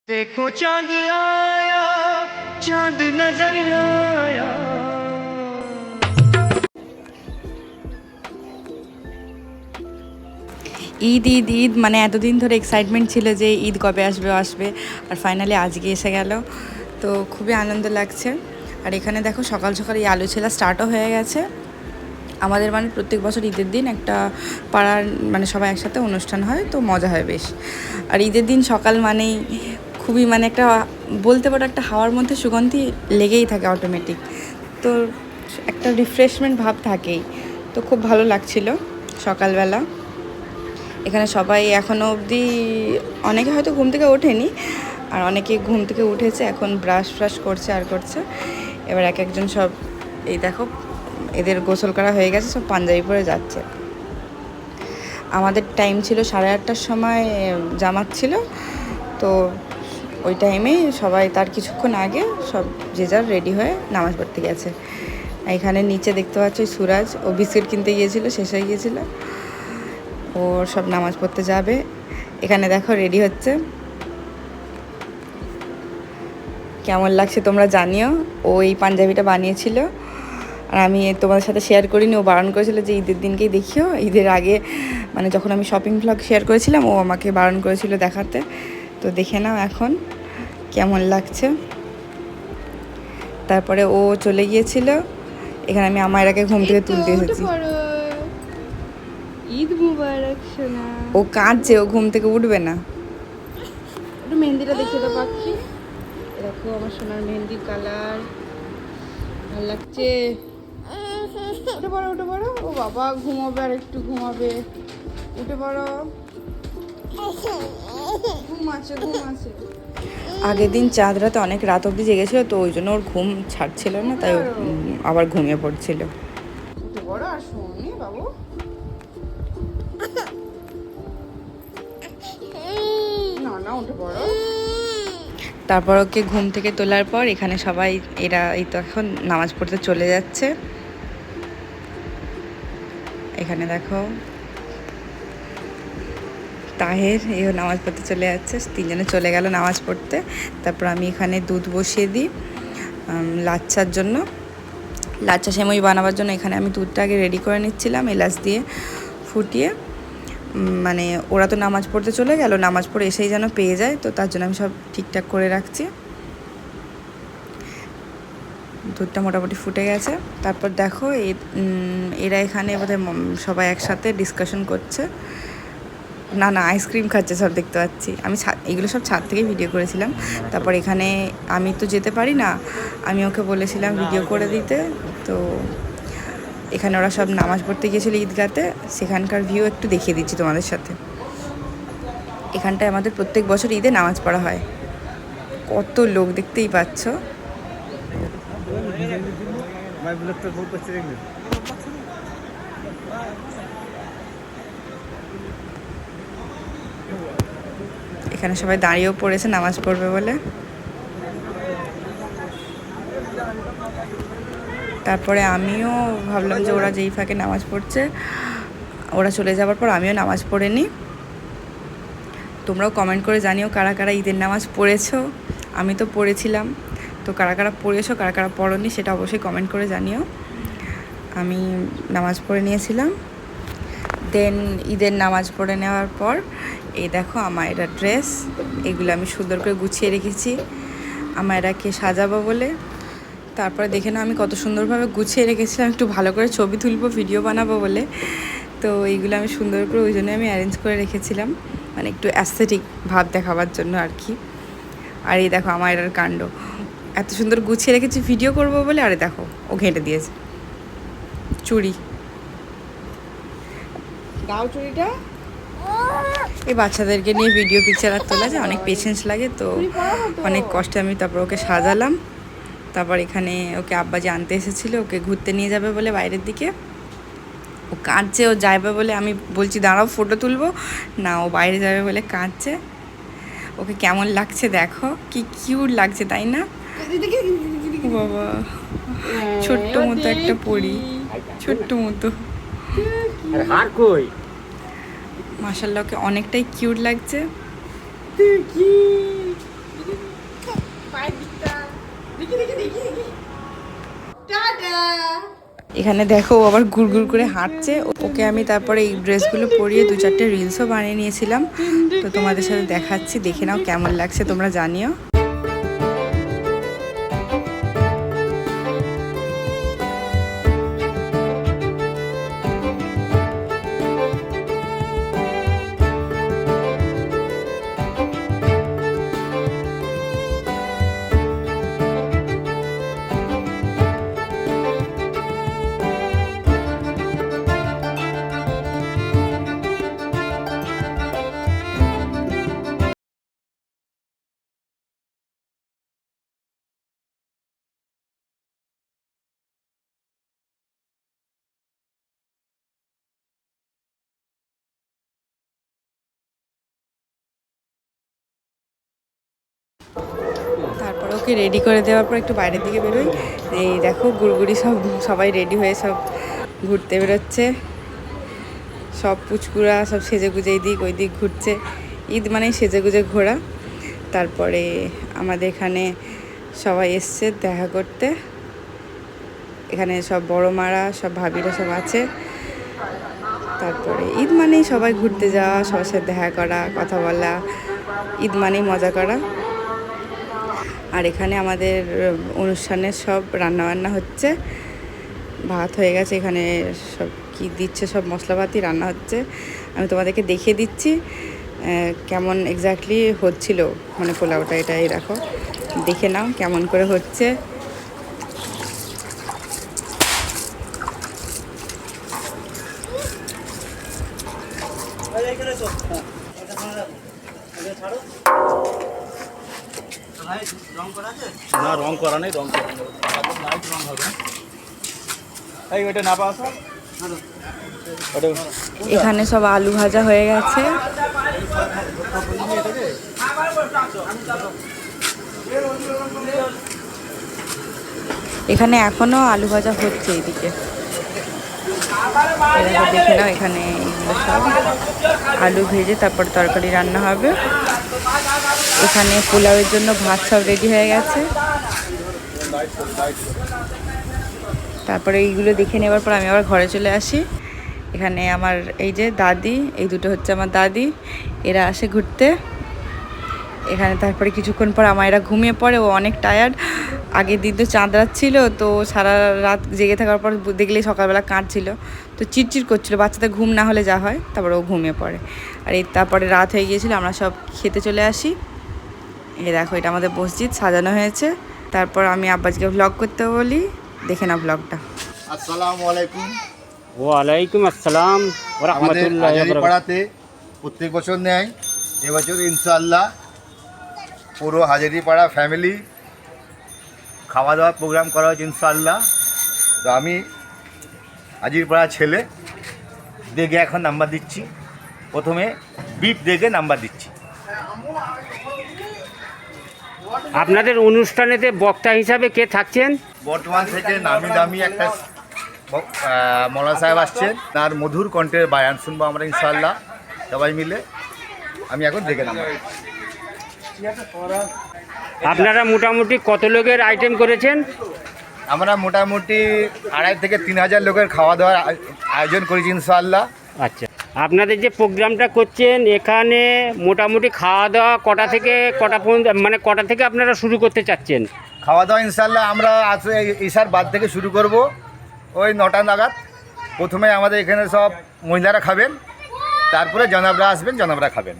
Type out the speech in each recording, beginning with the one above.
देखो चांद आया, चांद नजर आया। ঈদ ঈদ ঈদ মানে এতদিন ধরে এক্সাইটমেন্ট ছিল যে ঈদ কবে আসবে আসবে, আর ফাইনালি আজকে এসে গেল। তো খুবই আনন্দ লাগছে। আর এখানে দেখো সকাল সকাল এই আলু ছেলা স্টার্টও হয়ে গেছে। আমাদের মানে প্রত্যেক বছর ঈদের দিন একটা পাড়ার মানে সবাই একসাথে অনুষ্ঠান হয়, তো মজা হয় বেশ। আর ঈদের দিন সকাল মানেই খুবই মানে একটা বলতে পারো একটা হাওয়ার মধ্যে সুগন্ধি লেগেই থাকে অটোমেটিক, তো একটা রিফ্রেশমেন্ট ভাব থাকেই। তো খুব ভালো লাগছিল সকালবেলা। এখানে সবাই এখনও অবধি অনেকে হয়তো ঘুম থেকে ওঠেনি, আর অনেকে ঘুম থেকে উঠেছে, এখন ব্রাশ ফ্রাশ করছে আর করছে। এবার এক একজন সব এই দেখো এদের গোসল করা হয়ে গেছে, সব পাঞ্জাবি পরে যাচ্ছে। আমাদের টাইম ছিল 8:30টার সময় জামাত ছিল, তো ওই টাইমে সবাই তার কিছুক্ষণ আগে সব যে যার রেডি হয়ে নামাজ পড়তে গেছে। এখানে নিচে দেখতে পাচ্ছ সুরাজ, ও বিস্কিট কিনতে গিয়েছিল, শেষ হয়ে গিয়েছিল, ওর সব নামাজ পড়তে যাবে। এখানে দেখো রেডি হচ্ছে, কেমন লাগছে তোমরা জানিও। ও এই পাঞ্জাবিটা বানিয়েছিল, আর আমি তোমাদের সাথে শেয়ার করিনি, ও বারণ করেছিল যে ঈদের দিনকেই দেখিও। ঈদের আগে মানে যখন আমি শপিং ব্লগ শেয়ার করেছিলাম, ও আমাকে বারণ করেছিল দেখাতে। তো দেখে নাও এখন কেমন লাগছে। তারপরে ও চলে গিয়েছিল। এখানে আমি আমার আগে ঘুম থেকে তুলতে এসেছি। ঈদ মুবারক সোনা। ও কাঁদছে, ও ঘুম থেকে উঠবে না। একটু মেহেন্দিটা দেখিয়ে দাও পাচ্ছি। দেখো আমার সোনার মেহেন্দির কালার ভালো লাগছে। উঠে পড়ো উঠে পড়ো। ও বাবা ঘুমাবে, আর একটু ঘুমাবে। উঠে পড়ো। ঘুম আছে ঘুম আছে। আগের দিন চাঁদ রাতে অনেক রাত অবধি জেগেছিল, তো ওই জন্য ওর ঘুম ছাড়ছিল না, তাই ও আবার ঘুমিয়ে পড়ছিল। উঠে পড়ো আর শোনি বাবু। না না উঠে পড়ো। তারপর ওকে ঘুম থেকে তোলার পর এখানে সবাই এরা এই তো এখন নামাজ পড়তে চলে যাচ্ছে। এখানে দেখো তাহের এও নামাজ পড়তে চলে যাচ্ছে, তিনজনে চলে গেল নামাজ পড়তে। তারপর আমি এখানে দুধ বসিয়ে দিই লাচ্চার জন্য, লাচ্চা সেমই বানাবার জন্য। এখানে আমি দুধটা আগে রেডি করে নিচ্ছিলাম এলাচ দিয়ে ফুটিয়ে। মানে ওরা তো নামাজ পড়তে চলে গেল, নামাজ পড়ে এসেই যেন পেয়ে যায়, তো তার জন্য আমি সব ঠিকঠাক করে রাখছি। দুধটা মোটামুটি ফুটে গেছে। তারপর দেখো এরা এখানে বোধহয় সবাই একসাথে ডিসকাশন করছে, না না আইসক্রিম খাচ্ছে সব দেখতে পাচ্ছি আমি। এগুলো সব ছাদ থেকে ভিডিও করেছিলাম। তারপর এখানে আমি তো যেতে পারি না, আমি ওকে বলেছিলাম ভিডিও করে দিতে। তো এখানে ওরা সব নামাজ পড়তে গিয়েছিল ঈদগাতে, সেখানকার ভিউ একটু দেখিয়ে দিচ্ছি তোমাদের সাথে। এখানটায় আমাদের প্রত্যেক বছর ঈদে নামাজ পড়া হয়, কত লোক দেখতেই পাচ্ছ। এখানে সবাই দাঁড়িয়েও পড়েছে নামাজ পড়বে বলে। তারপরে আমিও ভাবলাম যে ওরা যেই ফাঁকে নামাজ পড়ছে, ওরা চলে যাওয়ার পর আমিও নামাজ পড়ে নিই। তোমরাও কমেন্ট করে জানিও কারা কারা ঈদের নামাজ পড়েছো। আমি তো পড়েছিলাম, তো কারা কারা পড়েছো কারা কারা পড়োনি সেটা অবশ্যই কমেন্ট করে জানিও। আমি নামাজ পড়ে নিয়েছিলাম। দেন ঈদের নামাজ পড়ে নেওয়ার পর এই দেখো আমার এটা ড্রেস, এগুলো আমি সুন্দর করে গুছিয়ে রেখেছি আমার এটাকে সাজাবো বলে। তারপরে দেখে না আমি কত সুন্দরভাবে গুছিয়ে রেখেছিলাম, একটু ভালো করে ছবি তুলবো ভিডিও বানাবো বলে। তো এইগুলো আমি সুন্দর করে ওই জন্য আমি অ্যারেঞ্জ করে রেখেছিলাম, মানে একটু অ্যাস্থেটিক ভাব দেখাবার জন্য আর কি। আর এই দেখো আমার এটার কাণ্ড, এত সুন্দর গুছিয়ে রেখেছি ভিডিও করবো বলে, আরে দেখো ও ঘেঁটে দিয়েছে চুড়ি। দাও চুড়িটা। এই বাচ্চাদেরকে নিয়ে ভিডিও পিকচার আর তোলা যায়, অনেক পেশেন্স লাগে, তো অনেক কষ্টে আমি তারপর ওকে সাজালাম। তারপর এখানে ওকে আব্বাজি আনতে এসেছিলো, ওকে ঘুরতে নিয়ে যাবে বলে বাইরের দিকে। ও কাঁদছে, ও যাবে বলে, আমি বলছি দাঁড়াও ফটো তুলবো, না ও বাইরে যাবে বলে কাঁদছে। ওকে কেমন লাগছে দেখো, কি কিউট লাগছে তাই না? ও বাবা ছোট্ট মতো একটা পরি, ছোট্ট মতো। মাশাআল্লাহ ওকে অনেকটাই কিউট লাগছে। দেখি পায়ের দিকটা দেখি দেখি দেখি দেখি টাটা। এখানে দেখো ও আবার গুড় করে হাঁটছে। ওকে আমি তারপরে এই ড্রেসগুলো পরিয়ে 2-4টে রিলসও বানিয়ে নিয়েছিলাম, তো তোমাদের সাথে দেখাচ্ছি, দেখে নাও কেমন লাগছে তোমরা জানিও। তারপর ওকে রেডি করে দেওয়ার পর একটু বাইরের দিকে বেরোই। এই দেখো গুড়গুড়ি সবাই রেডি হয়ে সব ঘুরতে বেরোচ্ছে, সব পুচকুরা সব সেজে গুজে এইদিক ওই দিক ঘুরছে। ঈদ মানে সেজে গুজে ঘোরা। তারপরে আমাদের এখানে সবাই এসছে দেখা করতে, এখানে সব বড় মারা সব ভাবিরা সব আছে। তারপরে ঈদ মানেই সবাই ঘুরতে যাওয়া, সবার সাথে দেখা করা, কথা বলা, ঈদ মানেই মজা করা। আর এখানে আমাদের অনুষ্ঠানের সব রান্নাবান্না হচ্ছে, ভাত হয়ে গেছে, এখানে সব কি দিচ্ছে, সব মশলাপাতি রান্না হচ্ছে। আমি তোমাদেরকে দেখিয়ে দিচ্ছি কেমন এক্স্যাক্টলি হচ্ছিল, মানে পোলাওটা। এটা এই দেখো, দেখে নাও কেমন করে হচ্ছে। না রং করা নেই, রং করা নেই, লাইট রং হবে। এই ওটা না পাওয়া এখানে সব আলু ভাজা হয়ে গেছে। এখানে এখনো আলু ভাজা হচ্ছে এইদিকে, দেখে নাও। এখানে এগুলো সব আলু ভেজে তারপর তরকারি রান্না হবে। এখানে পোলাওয়ের জন্য ভাত সব রেডি হয়ে গেছে। তারপরে এইগুলো দেখে নেওয়ার পর আমি আবার ঘরে চলে আসি। এখানে আমার এই যে দাদি, এই দুটো হচ্ছে আমার দাদি, এরা আসে ঘুরতে। এখানে তারপরে কিছুক্ষণ পর আমার এরা ঘুমিয়ে পড়ে, ও অনেক টায়ার্ড। আগের দিন তো চাঁদ রাত ছিল, তো সারা রাত জেগে থাকার পর দেখলেই সকালবেলা কাঁদছিল, তো চিড়চিড় করছিল, বাচ্চাদের ঘুম না হলে যা হয়। তারপরে ও ঘুমিয়ে পড়ে। আর এই তারপরে রাত হয়ে গিয়েছিল, আমরা সব খেতে চলে আসি। এই দেখো, এটা আমাদের মসজিদ সাজানো হয়েছে। তারপর আমি আব্বাজকে ভ্লগ করতে বলি, দেখে না ভ্লগটা। আসসালামু আলাইকুম। ওয়ালাইকুম আসসালাম ওয়া রাহমাতুল্লাহি ওয়া বারাকাতুহু। পাড়াতে প্রত্যেক বছর নেয়, এবছর ইনশাআল্লাহ পুরো হাজারিপাড়া ফ্যামিলি খাওয়া দাওয়ার প্রোগ্রাম করা হয়েছে ইনশাআল্লাহ। তো আমি হাজিরপাড়া ছেলে দেখে এখন নাম্বার দিচ্ছি। প্রথমে বিপ দেখে নাম্বার দিচ্ছি। আপনাদের অনুষ্ঠানেতে বক্তা হিসাবে কে থাকছেন? বর্তমান থেকে নামি দামি একটা মৌলানা সাহেব আসছেন, তার মধুর কণ্ঠের বায়ান শুনবো আমরা ইনশাআল্লাহ সবাই মিলে। আমি এখন দেখে নাম্বার। আপনারা মোটামুটি কত লোকের আইটেম করেছেন? আমরা মোটামুটি 2,500 থেকে 3,000 লোকের খাওয়া দাওয়ার আয়োজন করেছি ইনশাআল্লাহ। আচ্ছা, আপনাদের যে প্রোগ্রামটা করছেন এখানে মোটামুটি খাওয়া দাওয়া কটা থেকে কটা পর্যন্ত, মানে কটা থেকে আপনারা শুরু করতে চাচ্ছেন? খাওয়া দাওয়া ইনশাআল্লাহ আমরা আজ ঈশার বাদ থেকে শুরু করব, ওই 9টা নাগাদ। প্রথমে আমাদের এখানে সব মহিলারা খাবেন, তারপরে জনাবরা আসবেন, জনাবরা খাবেন।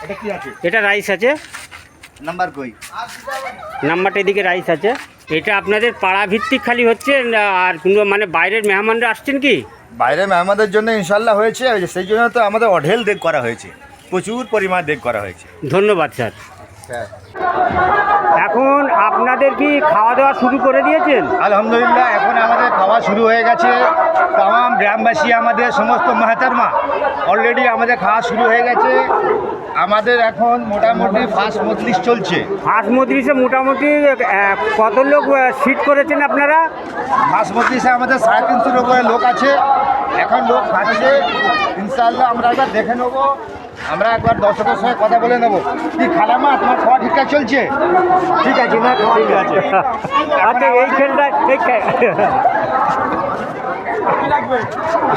এটা কি আছে? এটা রাইস আছে, নাম্বার কই? নাম্বারটা এদিকে রাইস আছে। এটা আপনাদের পাড়া ভিত্তিক খালি হচ্ছে আর কোনো মানে বাইরের মেহমানরা আসছেন কি? বাইরে মেহমানদের জন্য ইনশাআল্লাহ হয়েছে, সেই জন্য তো আমাদের অঢেল দেগ করা হয়েছে, প্রচুর পরিমাণ দেগ করা হয়েছে। ধন্যবাদ স্যার। হ্যাঁ, এখন আপনাদের কি খাওয়া দাওয়া শুরু করে দিয়েছেন? আলহামদুলিল্লাহ এখন আমাদের খাওয়া শুরু হয়ে গেছে। তাম গ্রামবাসী, আমাদের সমস্ত মাহাতারমা অলরেডি আমাদের খাওয়া শুরু হয়ে গেছে। আমাদের এখন মোটামুটি ফার্স্ট মজলিস চলছে। ফার্স্ট মজলিসে মোটামুটি কত লোক সিট করেছেন আপনারা? ফার্স্ট মজলিসে আমাদের 350 উপরে লোক আছে। এখন লোক খাচ্ছে ইনশাআল্লাহ। আমরা একবার দেখে নেবো আমরা একবার দর্শকের সঙ্গে কথা বলে নেবো। কি খালামা, তোমার খাওয়া ঠিকঠাক চলছে? ঠিক আছে না, খাওয়া ঠিক আছে। আচ্ছা এই খেলটা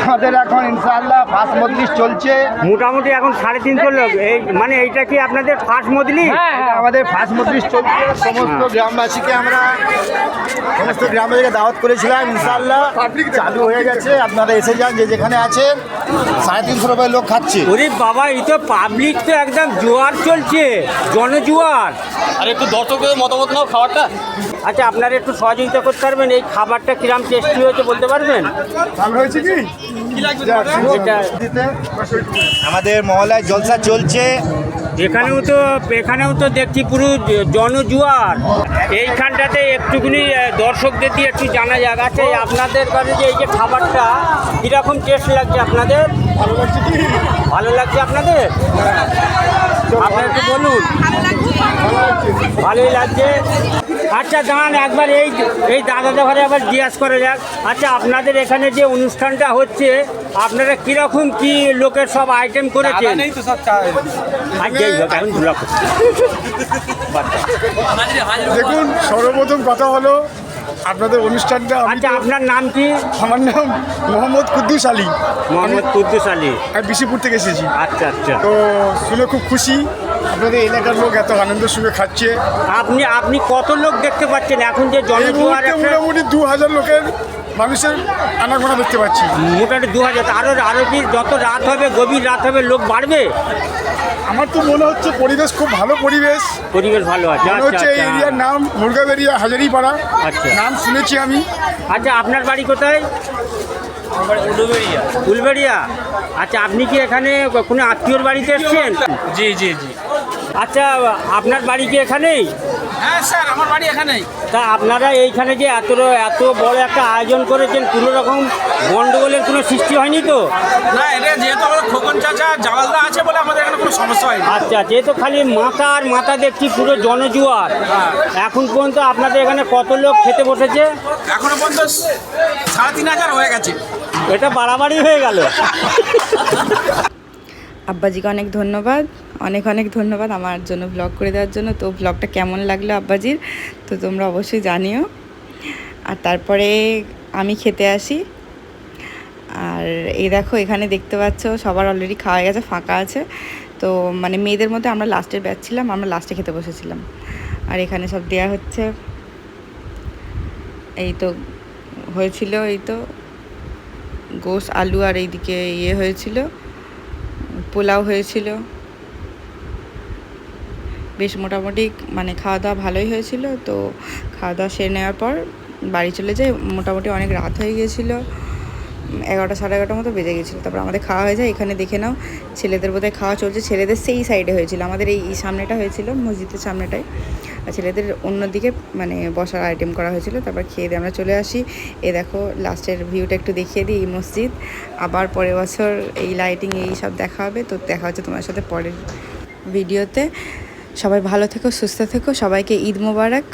আমাদের এখন ইনশাআল্লাহ ফার্স্ট মজলিস চলছে। মোটামুটি এখন 350 লোক, এই মানে এইটা কি আপনাদের ফার্স্ট মজলিস? এটা আমাদের ফার্স্ট মজলিস চলছে। সমস্ত গ্রামবাসীকে আমরা সমস্ত গ্রামবাসীকে দাওয়াত করেছিলাম, ইনশাআল্লাহ চালু হয়ে গেছে। আপনারা এসে যান, যে যেখানে আছেন। 350 রুপয়ে লোক খাচ্ছে। ওরে বাবা, এই তো পাবলিক তো একদম জোয়ার চলছে, জনজোয়ার। আর একটু দর্শকদের মতামত নাও খাবারটা। আচ্ছা আপনারা একটু সহযোগিতা করতে পারবেন, এই খাবারটা কিরাম টেস্টি হয়েছে বলতে পারবেন? ভালো হয়েছে কি? এটা আমাদের মহলায় জলসা চলছে। এখানেও তো দেখছি পুরো জনজোয়ার। এইখানটাতে একটুখানি দর্শকদের দিয়ে একটু জানা যাক। আচ্ছা আপনাদের কাছে যে এই যে খাবারটা কীরকম টেস্ট লাগছে আপনাদের? ভালো লাগছে আপনাদের? আপনারা একটু বলুন। ভালোই লাগছে। আচ্ছা দাঁড়ান একবার এই দাদাদের ঘরে আবার জিজ্ঞাসা করা যাক। আচ্ছা আপনাদের এখানে যে অনুষ্ঠানটা হচ্ছে, আপনারা কীরকম কি লোকের সব আইটেম করেছেন? দেখুন, সর্বপ্রথম কথা হলো আপনাদের অনুষ্ঠানটা। আচ্ছা আপনার নাম কি? আমার নাম মোহাম্মদ কুদ্দুস আলী। মোহাম্মদ কুদ্দুস আলী। আমি বিশিপুর থেকে এসেছি। আচ্ছা আচ্ছা। তো শুনে খুব খুশি, আপনাদের এলাকার লোক এত আনন্দের সঙ্গে খাচ্ছে। আপনি কত লোক দেখতে পাচ্ছেন এখন যে এই জনজোয়ার? মুহূর্তে মোটামুটি 2000 লোকের মানুষের আনাগোনা দেখতে পাচ্ছি। মোটামুটি 2000। আরও কি যত রাত হবে, গভীর রাত হবে, লোক বাড়বে? আমার তো মনে হচ্ছে পরিবেশ খুব ভালো পরিবেশ। পরিবেশ ভালো আছে। মনে হচ্ছে এই এরিয়ার নাম মুরগাবেরিয়া হাজারিপাড়া। আচ্ছা। নাম শুনেছি আমি। আচ্ছা আপনার বাড়ি কোথায়? উলবেড়িয়া। আচ্ছা আপনি কি এখানে কোনো আত্মীয়র বাড়িতে এসছেন? জি জি জি। আচ্ছা আপনার বাড়ি কি এখানেই? হ্যাঁ স্যার, আমার বাড়ি এখানেই। তা আপনারা এইখানে যে এত বড় একটা আয়োজন করেছেন, কোনো রকম গন্ডগোলের কোনো সৃষ্টি হয়নি তো? না, এটা যেহেতু আমাদের খোকন চাচা জালালদা আছে বলে আমাদের এখানে কোনো সমস্যা হয়নি। আচ্ছা যেহেতু খালি মাথা দেখছি পুরো জনজোয়ার। এখন পর্যন্ত আপনাদের এখানে কত লোক খেতে বসেছে? এখনো পর্যন্ত 3500 হয়ে গেছে। এটা বাড়াবাড়ি হয়ে গেল। আব্বাজিকে অনেক ধন্যবাদ, অনেক ধন্যবাদ আমার জন্য ব্লগ করে দেওয়ার জন্য। তো ব্লগটা কেমন লাগলো আব্বাজির, তো তোমরা অবশ্যই জানিও। আর তারপরে আমি খেতে আসি। আর এই দেখো এখানে দেখতে পাচ্ছ সবার অলরেডি খাওয়া গেছে, ফাঁকা আছে। তো মানে মেয়েদের মধ্যে আমরা লাস্টের ব্যাচ ছিলাম, আমরা লাস্টে খেতে বসেছিলাম। আর এখানে সব দেয়া হচ্ছে। এই তো হয়েছিল, এই তো গোশ আলু, আর এইদিকে হয়েছিল পোলাও হয়েছিল। বেশ মোটামুটি মানে খাওয়া দাওয়া ভালোই হয়েছিল। তো খাওয়া দাওয়া সেরে নেওয়ার পর বাড়ি চলে যাই। মোটামুটি অনেক রাত হয়ে গিয়েছিলো, 11টা সাড়ে 11টার মতো বেজে গেছিলো। তারপর আমাদের খাওয়া হয়ে যায়। এখানে দেখে নাও ছেলেদের বোধহয় খাওয়া চলছে। ছেলেদের সেই সাইডে হয়েছিল, আমাদের এই সামনেটা হয়েছিল মসজিদের সামনেটাই, আর ছেলেদের অন্যদিকে মানে বসার আইটেম করা হয়েছিল। তারপর খেয়ে দিয়ে আমরা চলে আসি। এ দেখো লাস্টের ভিউটা একটু দেখিয়ে দিই, এই মসজিদ। আবার পরের বছর এই লাইটিং এই সব দেখা হবে। তো দেখা হচ্ছে তোমার সাথে পরের ভিডিওতে। সবাই ভালো থেকো, সুস্থ থেকো, সবাইকে ঈদ মোবারক।